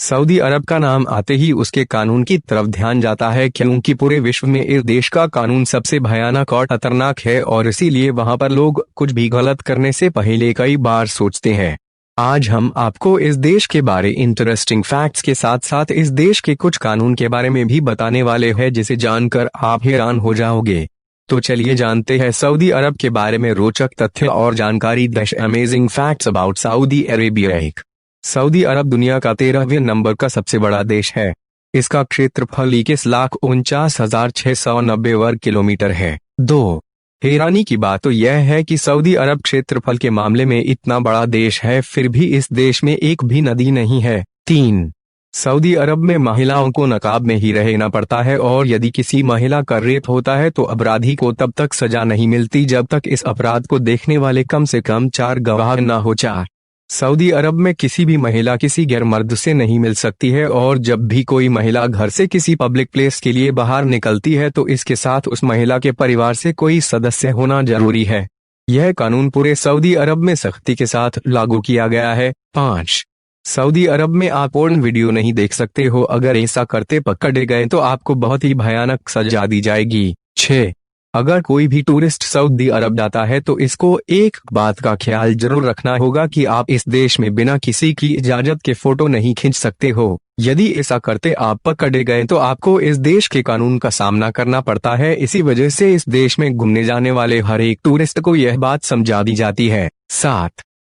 Saudi अरब का नाम आते ही उसके कानून की तरफ ध्यान जाता है, क्योंकि पूरे विश्व में इस देश का कानून सबसे भयानक और खतरनाक है और इसीलिए वहां पर लोग कुछ भी गलत करने से पहले कई बार सोचते हैं। आज हम आपको इस देश के बारे इंटरेस्टिंग फैक्ट्स के साथ साथ इस देश के कुछ कानून के बारे में भी बताने वाले हैं, जिसे जानकर आप हैरान हो जाओगे। तो चलिए जानते हैं सऊदी अरब के बारे में रोचक तथ्य और जानकारी। 10 amazing facts about Saudi Arabia. सऊदी अरब दुनिया का 13वें नंबर का सबसे बड़ा देश है। इसका क्षेत्रफल 21,49,690 वर्ग किलोमीटर है। 2 हैरानी की बात तो यह है कि सऊदी अरब क्षेत्रफल के मामले में इतना बड़ा देश है, फिर भी इस देश में एक भी नदी नहीं है। 3 सऊदी अरब में महिलाओं को नकाब में ही रहना पड़ता है और यदि किसी महिला का रेप होता है तो अपराधी को तब तक सजा नहीं मिलती जब तक इस अपराध को देखने वाले कम से कम 4 गवाह न हो। 4 सऊदी अरब में किसी भी महिला किसी गैर मर्द से नहीं मिल सकती है और जब भी कोई महिला घर से किसी पब्लिक प्लेस के लिए बाहर निकलती है तो इसके साथ उस महिला के परिवार से कोई सदस्य होना जरूरी है। यह कानून पूरे सऊदी अरब में सख्ती के साथ लागू किया गया है। 5 सऊदी अरब में आप पोर्न वीडियो नहीं देख सकते हो, अगर ऐसा करते पकड़े गए तो आपको बहुत ही भयानक सजा दी जाएगी। 6 अगर कोई भी टूरिस्ट सऊदी अरब जाता है तो इसको एक बात का ख्याल जरूर रखना होगा कि आप इस देश में बिना किसी की इजाजत के फोटो नहीं खींच सकते हो। यदि ऐसा करते आप पकड़े गए तो आपको इस देश के कानून का सामना करना पड़ता है। इसी वजह से इस देश में घूमने जाने वाले हर एक टूरिस्ट को यह बात समझा दी जाती है। 7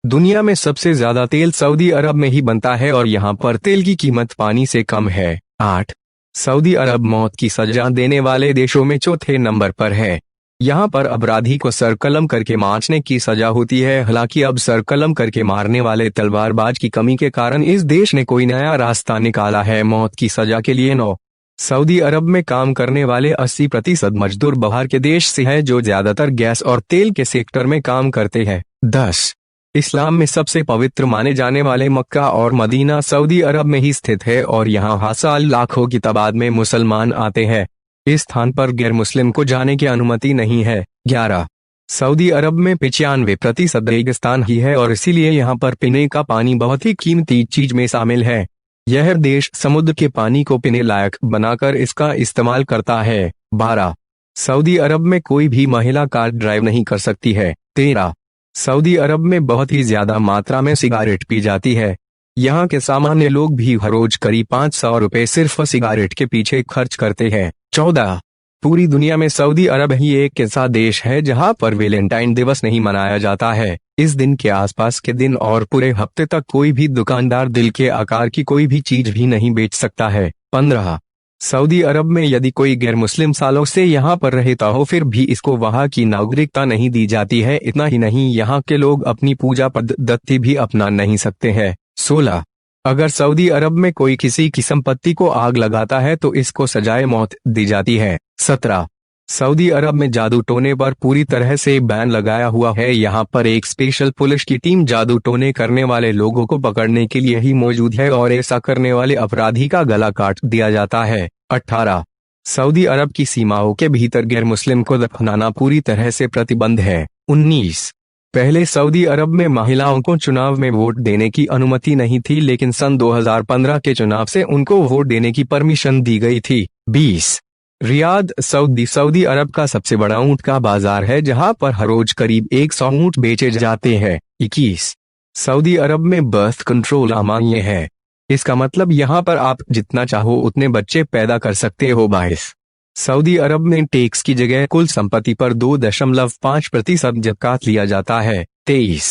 दुनिया में सबसे ज्यादा तेल सऊदी अरब में ही बनता है और यहाँ पर तेल की कीमत पानी से कम है। 8 सऊदी अरब मौत की सजा देने वाले देशों में चौथे नंबर पर है। यहाँ पर अपराधी को सर कलम करके मारने की सजा होती है। हालांकि अब सर कलम करके मारने वाले तलवारबाज की कमी के कारण इस देश ने कोई नया रास्ता निकाला है मौत की सजा के लिए। 9 सऊदी अरब में काम करने वाले 80% मजदूर बाहर के देश से हैं, जो ज्यादातर गैस और तेल के सेक्टर में काम करते हैं। 10 इस्लाम में सबसे पवित्र माने जाने वाले मक्का और मदीना सऊदी अरब में ही स्थित है और यहाँ हर साल लाखों की तादाद में मुसलमान आते हैं। इस स्थान पर गैर मुस्लिम को जाने की अनुमति नहीं है। 11 सऊदी अरब में 95% रेगिस्तान ही है और इसीलिए यहाँ पर पीने का पानी बहुत ही कीमती चीज में शामिल है। यह देश समुद्र के पानी को पीने लायक बनाकर इसका इस्तेमाल करता है। 12 सऊदी अरब में कोई भी महिला कार ड्राइव नहीं कर सकती है। 13 सऊदी अरब में बहुत ही ज्यादा मात्रा में सिगारेट पी जाती है। यहाँ के सामान्य लोग भी हर रोज करीब 500 रुपए सिर्फ सिगारेट के पीछे खर्च करते हैं। 14 पूरी दुनिया में सऊदी अरब ही एक ऐसा देश है जहाँ पर वैलेंटाइन दिवस नहीं मनाया जाता है। इस दिन के आसपास के दिन और पूरे हफ्ते तक कोई भी दुकानदार दिल के आकार की कोई भी चीज भी नहीं बेच सकता है। 15 सऊदी अरब में यदि कोई गैर मुस्लिम सालों से यहाँ पर रहता हो फिर भी इसको वहाँ की नागरिकता नहीं दी जाती है। इतना ही नहीं, यहाँ के लोग अपनी पूजा पद्धति भी अपना नहीं सकते हैं। 16 अगर सऊदी अरब में कोई किसी की संपत्ति को आग लगाता है तो इसको सजाए मौत दी जाती है। 17 सऊदी अरब में जादू टोने पर पूरी तरह से बैन लगाया हुआ है। यहाँ पर एक स्पेशल पुलिस की टीम जादू टोने करने वाले लोगों को पकड़ने के लिए ही मौजूद है और ऐसा करने वाले अपराधी का गला काट दिया जाता है। 18 सऊदी अरब की सीमाओं के भीतर गैर मुस्लिम को दफनाना पूरी तरह से प्रतिबंध है। 19 पहले सऊदी अरब में महिलाओं को चुनाव में वोट देने की अनुमति नहीं थी, लेकिन सन 2015 के चुनाव से उनको वोट देने की परमिशन दी गई थी। 20 रियाद सऊदी अरब का सबसे बड़ा ऊंट का बाजार है, जहां पर हर रोज करीब 100 ऊंट बेचे जाते हैं। 21 सऊदी अरब में बर्थ कंट्रोल अमान्य है। इसका मतलब यहाँ पर आप जितना चाहो उतने बच्चे पैदा कर सकते हो। 22 सऊदी अरब में टैक्स की जगह कुल संपत्ति पर 2.5% ज़कात लिया जाता है। 23